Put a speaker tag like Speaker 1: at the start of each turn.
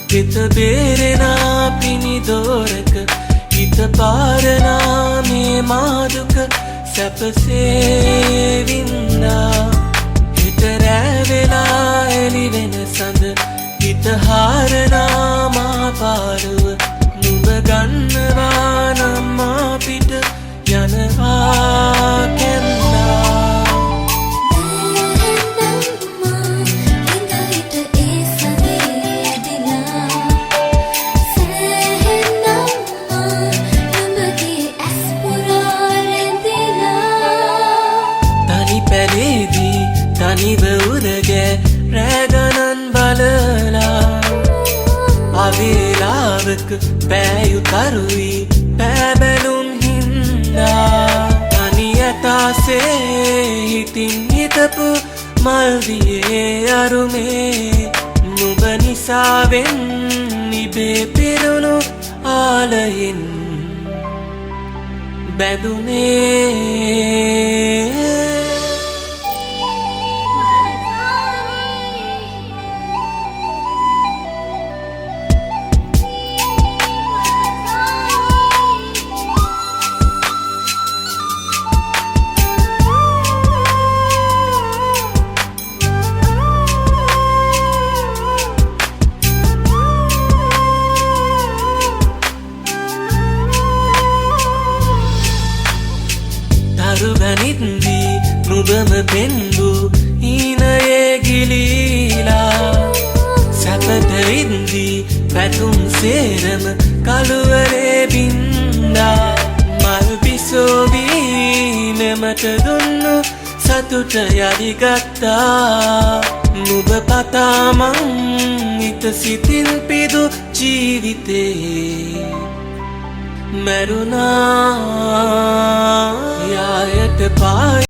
Speaker 1: හිත බේරෙනා පිනිදෝරක හිත පාරනා මේ මාදුක සැපසේ වින්දා හිත රැවෙලා එළි වෙන සඳ හිත හාරනා මා පාරුව නුඹ ගන්නවා නම් අපිට යනවා කැන්නා තනිව උරගේ රැගනන් බලලා අවේලාවක පෑයුතරුයි පෑබැලුම් හින්දා තනි ඇතාසේ හිතින් හිතපු මල්දියේ අරුමේ නුඹ නිසාවෙන් නිබේ පිරුණු ආලයෙන් බැඳුනේ ගනිද්දී නුඹම පෙන්වු හීනයේ ගිලීලා සැපට ඉද්දී පැතුම් සේරම කළුවරේ බින්දා මල් පිසෝවී මෙමට දුන්නු සතුට යදිගත්තා නුඹ පතාමං හිත සිතින් පිදු ජීවිතේ මැරුණා යායට පාය